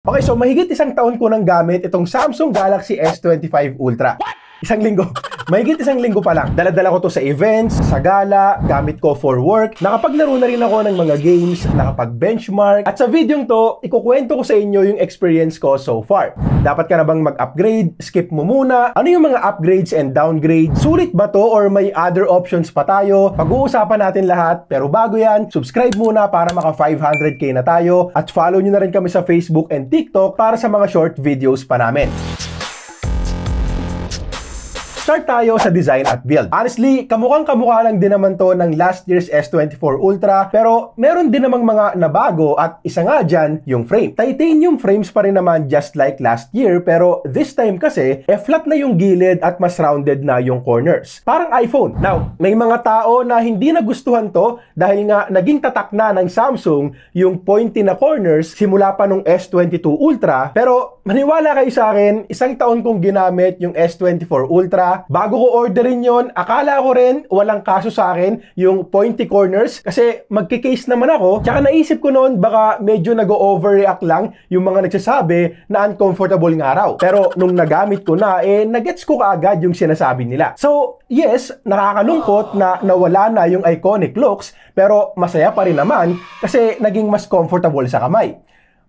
Okay, so mahigit isang taon ko nang gamit itong Samsung Galaxy S25 Ultra. Isang linggo. Mahigit isang linggo pa lang. Dala-dala ko to sa events, sa gala, gamit ko for work. Nakapaglaro na rin ako ng mga games, nakapag-benchmark. At sa videong to, ikukwento ko sa inyo yung experience ko so far. Dapat ka na bang mag-upgrade? Skip mo muna. Ano yung mga upgrades and downgrades? Sulit ba to or may other options pa tayo? Pag-uusapan natin lahat. Pero bago yan, subscribe muna para maka 500k na tayo. At follow nyo na rin kami sa Facebook and TikTok para sa mga short videos pa namin. Start tayo sa design at build. Honestly, kamukhang-kamukha lang din naman to ng last year's S24 Ultra, pero meron din namang mga nabago at isa nga dyan, yung frame. Titanium frames pa rin naman just like last year, pero this time kasi, flat na yung gilid at mas rounded na yung corners. Parang iPhone. Now, may mga tao na hindi nagustuhan to dahil nga naging tatak na ng Samsung yung pointy na corners simula pa nung S22 Ultra, pero maniwala kayo sa akin, isang taon kong ginamit yung S24 Ultra. Bago ko orderin yon, akala ko rin walang kaso sa akin yung pointy corners kasi magkikase naman ako. Tsaka naisip ko noon baka medyo nag-overreact lang yung mga nagsasabi na uncomfortable nga raw. Pero nung nagamit ko na, nagets ko kaagad yung sinasabi nila. So, yes, nakakalungkot na nawala na yung iconic looks, pero masaya pa rin naman kasi naging mas comfortable sa kamay.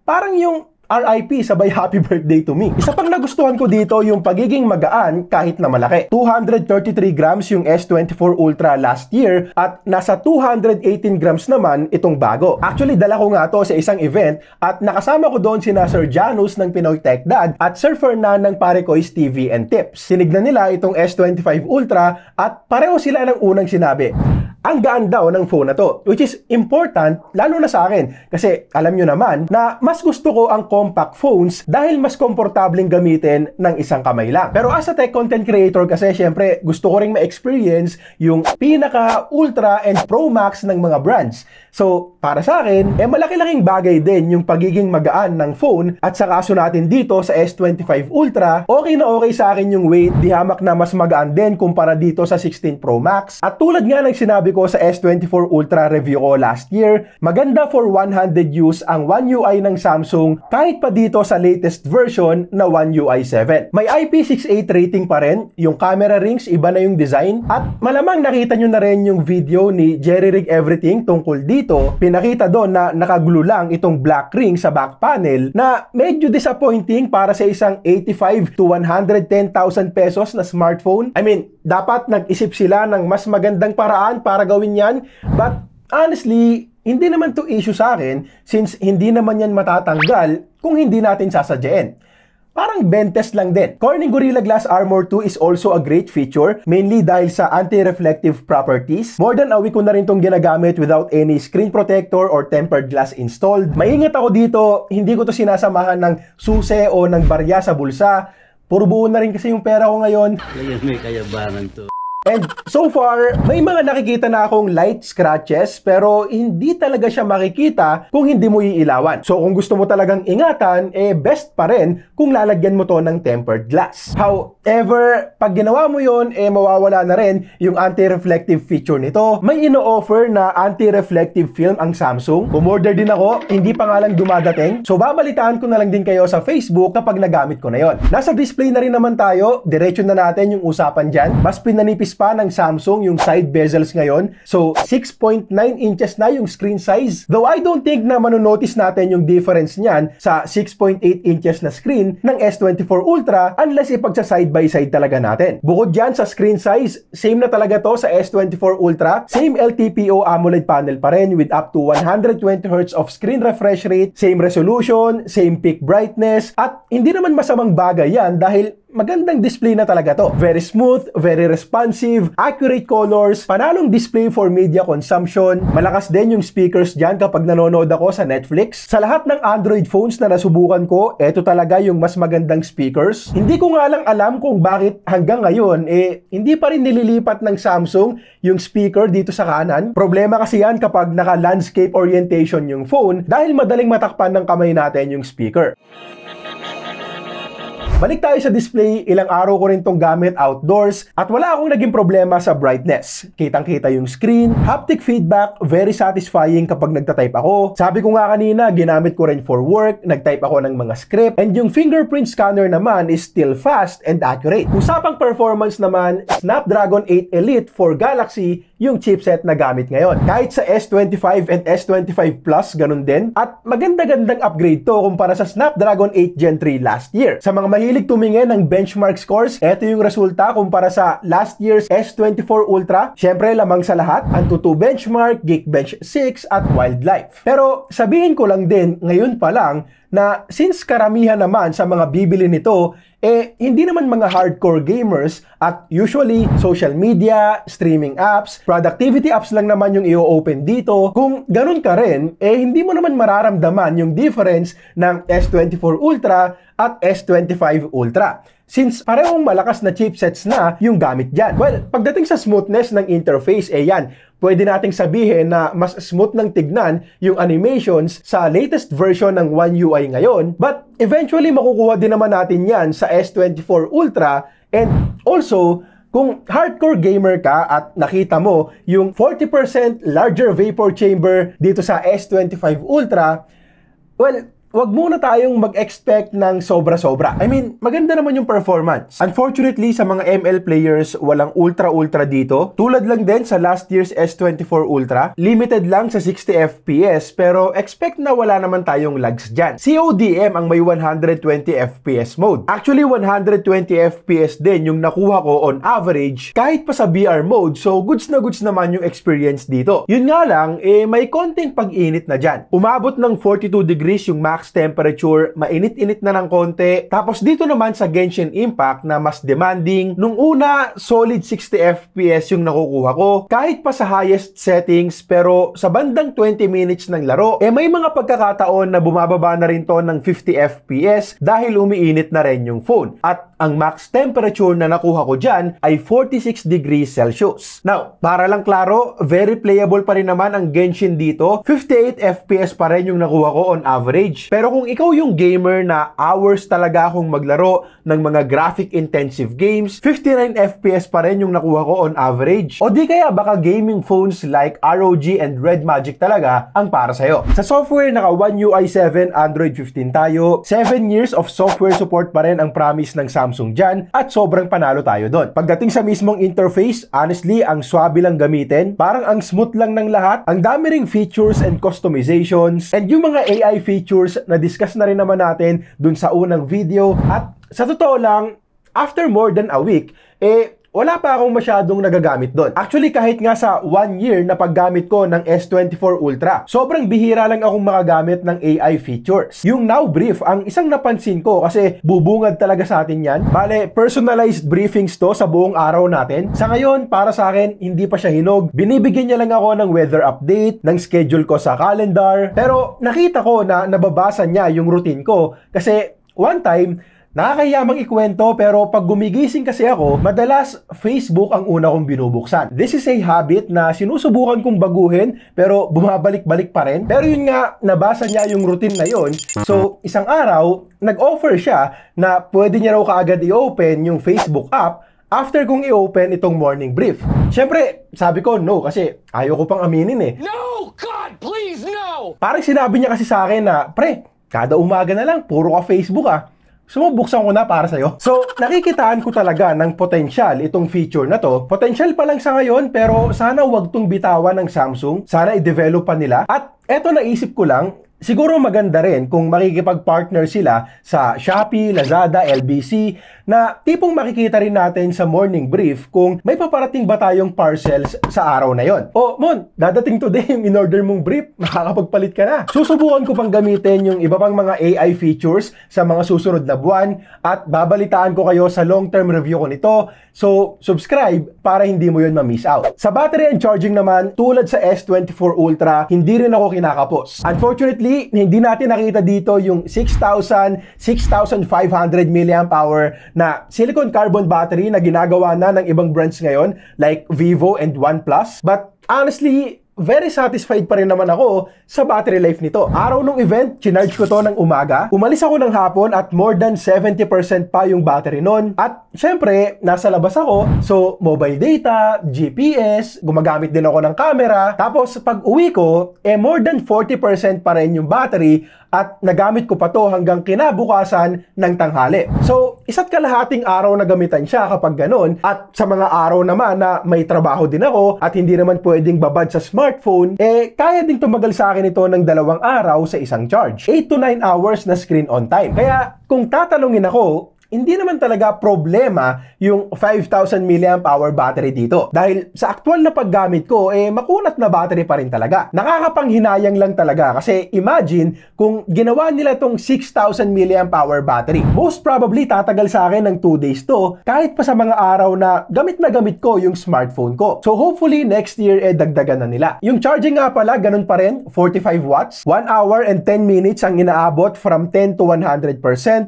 Parang yung RIP sabay happy birthday to me. Isa pang nagustuhan ko dito yung pagiging magaan kahit na malaki. 233 grams yung S24 Ultra last year at nasa 218 grams naman itong bago. Actually, dala ko nga to sa isang event at nakasama ko doon sina Sir Janus ng Pinoy Tech Dad at Sir Fernan ng Parekoy's TV and Tips. Tinignan nila itong S25 Ultra at pareho sila ng unang sinabi. Ang gaan daw ng phone na to, which is important lalo na sa akin kasi alam nyo naman na mas gusto ko ang compact phones dahil mas komportabling gamitin ng isang kamay lang. Pero as a tech content creator kasi syempre gusto ko ring ma-experience yung pinaka Ultra and Pro Max ng mga brands. So para sa akin, malaki-laking bagay din yung pagiging magaan ng phone at sa kaso natin dito sa S25 Ultra, okay na okay sa akin yung weight, di hamak na mas magaan din kumpara dito sa 16 Pro Max. At tulad nga ng sinabi ko sa S24 Ultra review ko last year, maganda for one-handed use ang One UI ng Samsung kahit pa dito sa latest version na One UI 7. May IP68 rating pa rin, yung camera rings iba na yung design at malamang nakita nyo na rin yung video ni Jerry Rig Everything tungkol dito. Pinakita doon na nakaglue lang itong black ring sa back panel na medyo disappointing para sa isang 85 to 110,000 pesos na smartphone. I mean, dapat nag-isip sila ng mas magandang paraan para gawin yan. But honestly, hindi naman to issue sa akin since hindi naman yan matatanggal kung hindi natin sasadyain. Parang bentes lang din. Corning Gorilla Glass Armor 2 is also a great feature, mainly dahil sa anti-reflective properties. More than a week ko na rin itong ginagamit without any screen protector or tempered glass installed. Maingat ako dito, hindi ko to sinasamahan ng susi o ng barya sa bulsa. Puro buo na rin kasi yung pera ko ngayon. May kayabangan to. And so far, may mga nakikita na akong light scratches pero hindi talaga siya makikita kung hindi mo iilawan. So kung gusto mo talagang ingatan, best pa rin kung lalagyan mo to ng tempered glass. However, pag ginawa mo yon, mawawala na rin yung anti-reflective feature nito. May ino-offer na anti-reflective film ang Samsung. Umorder din ako, hindi pa nga lang dumadating. So babalitaan ko na lang din kayo sa Facebook kapag nagamit ko na yon. Nasa display na rin naman tayo, diretso na natin yung usapan dyan. Mas pinanipis pa ng Samsung yung side bezels ngayon. So 6.9 inches na yung screen size. Though I don't think na manonotice natin yung difference niyan sa 6.8 inches na screen ng S24 Ultra unless ipagsa side by side talaga natin. Bukod dyan sa screen size, same na talaga to sa S24 Ultra. Same LTPO AMOLED panel pa rin with up to 120Hz of screen refresh rate, same resolution, same peak brightness, at hindi naman masamang bagay yan dahil magandang display na talaga to. Very smooth, very responsive, accurate colors, panalong display for media consumption. Malakas din yung speakers dyan kapag nanonood ako sa Netflix. Sa lahat ng Android phones na nasubukan ko, eto talaga yung mas magandang speakers. Hindi ko nga lang alam kung bakit hanggang ngayon, hindi pa rin nililipat ng Samsung yung speaker dito sa kanan. Problema kasi yan kapag naka-landscape orientation yung phone dahil madaling matakpan ng kamay natin yung speaker. Balik tayo sa display, ilang araw ko rin tong gamit outdoors at wala akong naging problema sa brightness. Kitang-kita yung screen, haptic feedback, very satisfying kapag nagtatype ako. Sabi ko nga kanina, ginamit ko rin for work, nagtype ako ng mga script, and yung fingerprint scanner naman is still fast and accurate. Usapang performance naman, Snapdragon 8 Elite for Galaxy yung chipset na gamit ngayon. Kahit sa S25 and S25 Plus, ganun din. At maganda-gandang upgrade to kumpara sa Snapdragon 8 Gen 3 last year. Sa mga mahilig tumingin ng benchmark scores, eto yung resulta kumpara sa last year's S24 Ultra. Syempre, lamang sa lahat, Antutu Benchmark, Geekbench 6 at Wildlife. Pero sabihin ko lang din, ngayon pa lang, na since karamihan naman sa mga bibili nito, hindi naman mga hardcore gamers at usually social media, streaming apps, productivity apps lang naman yung i-open dito. Kung ganun ka rin, hindi mo naman mararamdaman yung difference ng S24 Ultra at S25 Ultra. Since parehong malakas na chipsets na yung gamit dyan. Well, pagdating sa smoothness ng interface, yan, pwede nating sabihin na mas smooth ng tignan yung animations sa latest version ng One UI ngayon. But eventually, makukuha din naman natin yan sa S24 Ultra. And also, kung hardcore gamer ka at nakita mo yung 40% larger vapor chamber dito sa S25 Ultra, well, wag muna tayong mag-expect ng sobra-sobra. I mean, maganda naman yung performance. Unfortunately, sa mga ML players, walang ultra-ultra dito. Tulad lang din sa last year's S24 Ultra. Limited lang sa 60 FPS, pero expect na wala naman tayong lags dyan. CODM ang may 120 FPS mode. Actually, 120 FPS din yung nakuha ko on average kahit pa sa VR mode, so goods na goods naman yung experience dito. Yun nga lang, may konting pag-init na dyan. Umabot ng 42 degrees yung max temperature, mainit-init na ng konti. Tapos dito naman sa Genshin Impact na mas demanding, nung una, solid 60 FPS yung nakukuha ko. Kahit pa sa highest settings, pero sa bandang 20 minutes ng laro, may mga pagkakataon na bumababa na rin to ng 50 FPS dahil umiinit na rin yung phone. At ang max temperature na nakuha ko dyan ay 46 degrees Celsius. Now, para lang klaro, very playable pa rin naman ang Genshin dito. 58 FPS pa rin yung nakuha ko on average. Pero kung ikaw yung gamer na hours talaga akong maglaro ng mga graphic-intensive games, 59 FPS pa rin yung nakuha ko on average. O di kaya baka gaming phones like ROG and Red Magic talaga ang para sa'yo. Sa software, naka One UI 7, Android 15 tayo. 7 years of software support pa rin ang promise ng Samsung dyan at sobrang panalo tayo doon. Pagdating sa mismong interface, honestly, ang swabe lang gamitin. Parang ang smooth lang ng lahat. Ang dami ring features and customizations and yung mga AI features na discuss na rin naman natin dun sa unang video. At sa totoo lang, after more than a week, wala pa akong masyadong nagagamit doon. Actually, kahit nga sa 1 year na paggamit ko ng S24 Ultra, sobrang bihira lang akong makagamit ng AI features. Yung Now Brief, ang isang napansin ko kasi bubungad talaga sa atin yan. Bale, personalized briefings to sa buong araw natin. Sa ngayon, para sa akin, hindi pa siya hinog. Binibigyan niya lang ako ng weather update, ng schedule ko sa calendar. Pero nakita ko na nababasa niya yung routine ko kasi one time, nakakayamang ikwento pero pag gumigising kasi ako, madalas Facebook ang una kong binubuksan. This is a habit na sinusubukan kong baguhin pero bumabalik-balik pa rin. Pero yun nga, nabasa niya yung routine na yun. So, isang araw, nag-offer siya na pwede niya raw kaagad i-open yung Facebook app after kong i-open itong morning brief. Siyempre, sabi ko no kasi ayaw ko pang aminin No! God, please, no! Parang sinabi niya kasi sa akin na, pre, kada umaga na lang, puro ka Facebook sumubuksan ko na para sa'yo. So, nakikitaan ko talaga ng potensyal itong feature na to. Potensyal pa lang sa ngayon, pero sana wag tong bitawan ng Samsung. Sana i-develop pa nila. At eto naisip ko lang, siguro maganda rin kung makikipag-partner sila sa Shopee, Lazada, LBC, na tipong makikita rin natin sa morning brief kung may paparating ba tayong parcels sa araw na yon. O, Mon, dadating today yung in-order mong brief, makakapagpalit ka na. Susubukan ko pang gamitin yung iba pang mga AI features sa mga susunod na buwan at babalitaan ko kayo sa long-term review ko nito. So, subscribe para hindi mo yun ma-miss out. Sa battery and charging naman, tulad sa S24 Ultra, hindi rin ako kinakapos. Unfortunately, hindi natin nakita dito yung 6,000, 6,500 mAh na silicon carbon battery na ginagawa na ng ibang brands ngayon like Vivo and OnePlus. But honestly, very satisfied pa rin naman ako sa battery life nito. Araw nung event, chinarge ko to ng umaga. Umalis ako ng hapon at more than 70% pa yung battery nun. At syempre, nasa labas ako. So, mobile data, GPS, gumagamit din ako ng camera. Tapos, pag uwi ko, more than 40% pa rin yung battery at nagamit ko pa to hanggang kinabukasan ng tanghali. So, isa't kalahating araw na gamitan siya kapag ganun. At sa mga araw naman na may trabaho din ako at hindi naman pwedeng babad sa smartphone, kaya ding tumagal sa akin ito ng 2 araw sa isang charge. 8 to 9 hours na screen on time. Kaya, kung tatanungin ako, hindi naman talaga problema yung 5,000 mAh battery dito. Dahil sa aktual na paggamit ko, makunat na battery pa rin talaga. Nakakapanghinayang lang talaga kasi imagine kung ginawa nila tong 6,000 mAh battery. Most probably tatagal sa akin ng 2 days to kahit pa sa mga araw na gamit ko yung smartphone ko. So hopefully next year dagdagan na nila. Yung charging nga pala, ganun pa rin, 45 watts. 1 hour and 10 minutes ang inaabot from 10 to 100%.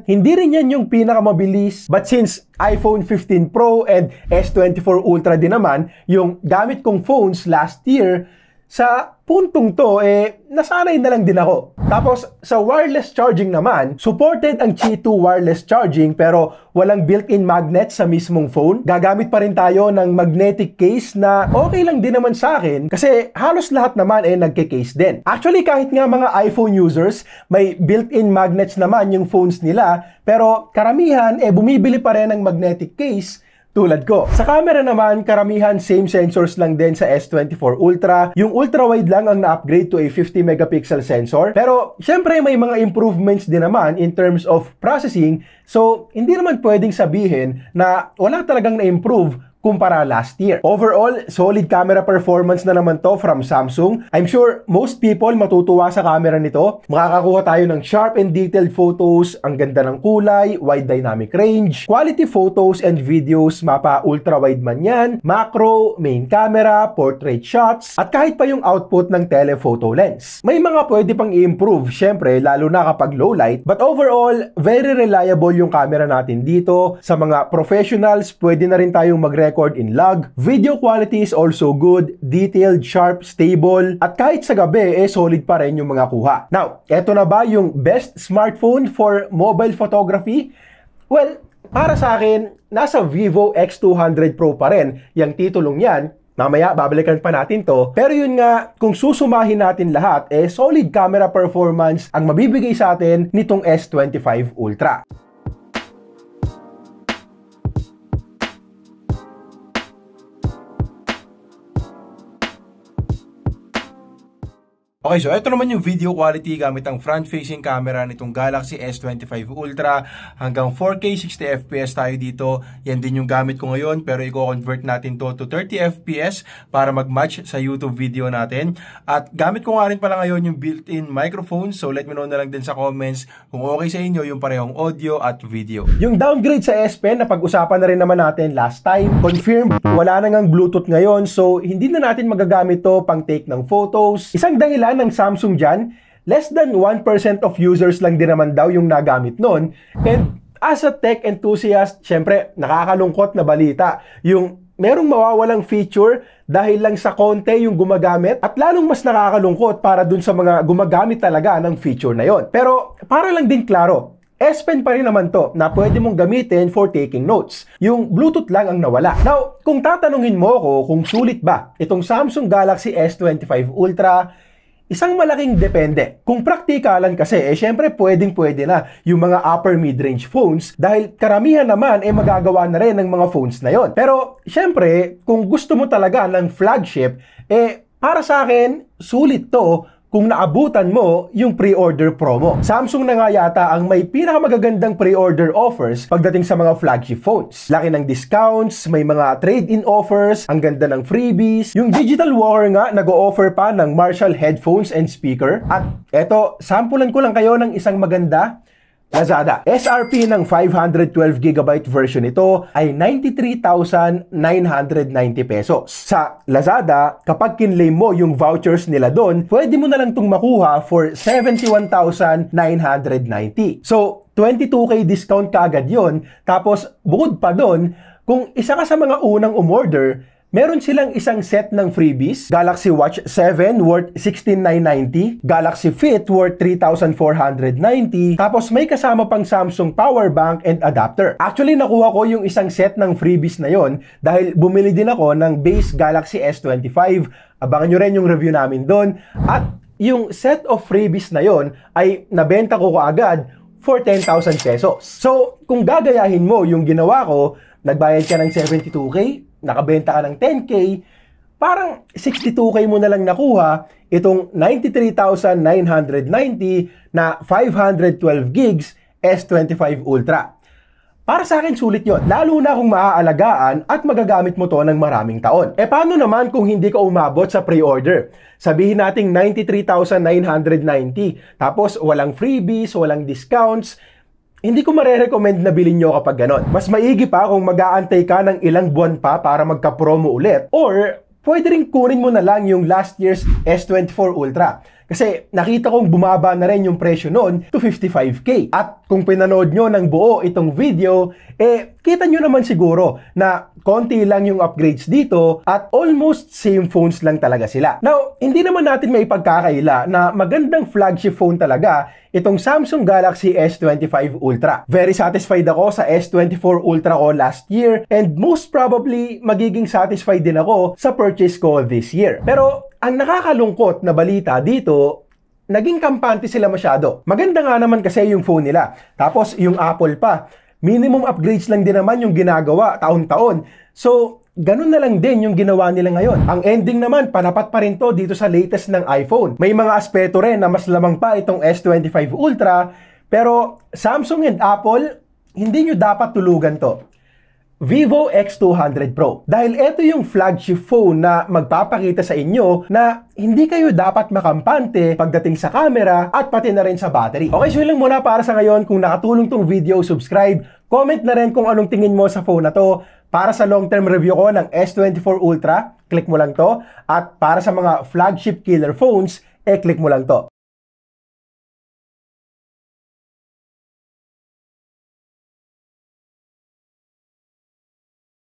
Hindi rin yan yung pinakamabilis. But since iPhone 15 Pro and S24 Ultra din naman, yung gamit kong phones last year, sa puntong to, nasanay na lang din ako. Tapos, sa wireless charging naman, supported ang Qi2 wireless charging pero walang built-in magnet sa mismong phone. Gagamit pa rin tayo ng magnetic case na okay lang din naman sa akin kasi halos lahat naman nagke-case din. Actually, kahit nga mga iPhone users, may built-in magnets naman yung phones nila pero karamihan, bumibili pa rin ng magnetic case tulad ko. Sa camera naman, karamihan same sensors lang din sa S24 Ultra. Yung ultra-wide lang ang na-upgrade to a 50 megapixel sensor. Pero, syempre may mga improvements din naman in terms of processing. So, hindi naman pwedeng sabihin na wala talagang na-improve kumpara last year. Overall, solid camera performance na naman to from Samsung. I'm sure most people matutuwa sa camera nito. Makakakuha tayo ng sharp and detailed photos, ang ganda ng kulay, wide dynamic range, quality photos and videos, mapa ultra-wide man yan, macro, main camera, portrait shots, at kahit pa yung output ng telephoto lens. May mga pwede pang i-improve, syempre, lalo na kapag low light, but overall, very reliable yung camera natin dito. Sa mga professionals, pwede na rin tayong mag-record in log. Video quality is also good, detailed, sharp, stable, at kahit sa gabi, solid pa rin yung mga kuha. Now, eto na ba yung best smartphone for mobile photography? Well, para sa akin, nasa Vivo X200 Pro pa rin yung titulong yan. Mamaya, babalikan pa natin to. Pero yun nga, kung susumahin natin lahat, solid camera performance ang mabibigay sa atin nitong S25 Ultra. Okay, so ito naman yung video quality gamit ang front-facing camera nitong Galaxy S25 Ultra. Hanggang 4K 60fps tayo dito. Yan din yung gamit ko ngayon pero i-convert natin to 30fps para mag-match sa YouTube video natin. At gamit ko nga rin pala ngayon yung built-in microphone. So let me know na lang din sa comments kung okay sa inyo yung parehong audio at video. Yung downgrade sa S Pen na pag-usapan na rin naman natin last time. Confirmed, wala na ngang Bluetooth ngayon. So hindi na natin magagamit to pang take ng photos. Isang dahilan ng Samsung dyan, less than 1% of users lang din naman daw yung nagamit nun. And as a tech enthusiast, syempre, nakakalungkot na balita. Yung merong mawawalang feature dahil lang sa konti yung gumagamit at lalong mas nakakalungkot para dun sa mga gumagamit talaga ng feature na yon. Pero para lang din klaro, S Pen pa rin naman to na pwede mong gamitin for taking notes. Yung Bluetooth lang ang nawala. Now, kung tatanungin mo ko kung sulit ba itong Samsung Galaxy S25 Ultra, isang malaking depende. Kung praktikalan kasi, syempre pwedeng-pwede na yung mga upper mid-range phones dahil karamihan naman magagawa na rin ng mga phones na yon. Pero, syempre, kung gusto mo talaga ng flagship, para sa akin, sulit to kung naabutan mo yung pre-order promo. Samsung na nga yata ang may pinakamagagandang pre-order offers pagdating sa mga flagship phones. Laki ng discounts, may mga trade-in offers, ang ganda ng freebies. Yung Digital Walker nga, nag-o-offer pa ng Marshall headphones and speaker. At eto, sampulan ko lang kayo ng isang maganda. Lazada. SRP ng 512GB version nito ay 93,990 pesos. Sa Lazada, kapag kinlay mo yung vouchers nila doon, pwede mo na lang itong makuha for 71,990. So, 22K discount kaagad yon. Tapos, bukod pa doon, kung isa ka sa mga unang umorder, Meron silang isang set ng freebies, Galaxy Watch 7 worth 16,990, Galaxy Fit worth 3,490, tapos may kasama pang Samsung power bank and adapter. Actually, nakuha ko yung isang set ng freebies na yon dahil bumili din ako ng base Galaxy S25. Abangan nyo rin yung review namin doon. At yung set of freebies na yon ay nabenta ko kaagad for 10,000 pesos. So, kung gagayahin mo yung ginawa ko, nagbayad ka ng 72K, nakabenta ka ng 10K, parang 62K mo na lang nakuha itong 93,990 na 512 gigs S25 Ultra. Para sa akin, sulit yun. Lalo na kung maaalagaan at magagamit mo to ng maraming taon. E paano naman kung hindi ka umabot sa pre-order? Sabihin nating 93,990, tapos walang freebies, walang discounts, hindi ko marerecommend na bilhin nyo kapag ganon. Mas maigi pa kung mag-aantay ka ng ilang buwan pa para magka-promo ulit. Or, pwede rin kunin mo na lang yung last year's S24 Ultra. Kasi nakita kong bumaba na rin yung presyo noon to 55K. At kung pinanood nyo ng buo itong video, kita nyo naman siguro na konti lang yung upgrades dito at almost same phones lang talaga sila. Now, hindi naman natin may pagkakaila na magandang flagship phone talaga itong Samsung Galaxy S25 Ultra. Very satisfied ako sa S24 Ultra ko last year and most probably magiging satisfied din ako sa purchase ko this year. Pero ang nakakalungkot na balita dito, naging kampante sila masyado. Maganda nga naman kasi yung phone nila. Tapos yung Apple pa, minimum upgrades lang din naman yung ginagawa taon-taon. So, ganun na lang din yung ginawa nila ngayon. Ang ending naman, panapat pa rin to dito sa latest ng iPhone. May mga aspeto rin na mas lamang pa itong S25 Ultra, pero Samsung and Apple, hindi nyo dapat tulugan to. Vivo X200 Pro. Dahil ito yung flagship phone na magpapakita sa inyo na hindi kayo dapat makampante pagdating sa camera at pati na rin sa battery. Okay, so yun lang muna para sa ngayon. Kung nakatulong tong video, subscribe. Comment na rin kung anong tingin mo sa phone na to. Para sa long-term review ko ng S24 Ultra, click mo lang to. At para sa mga flagship killer phones, click mo lang to.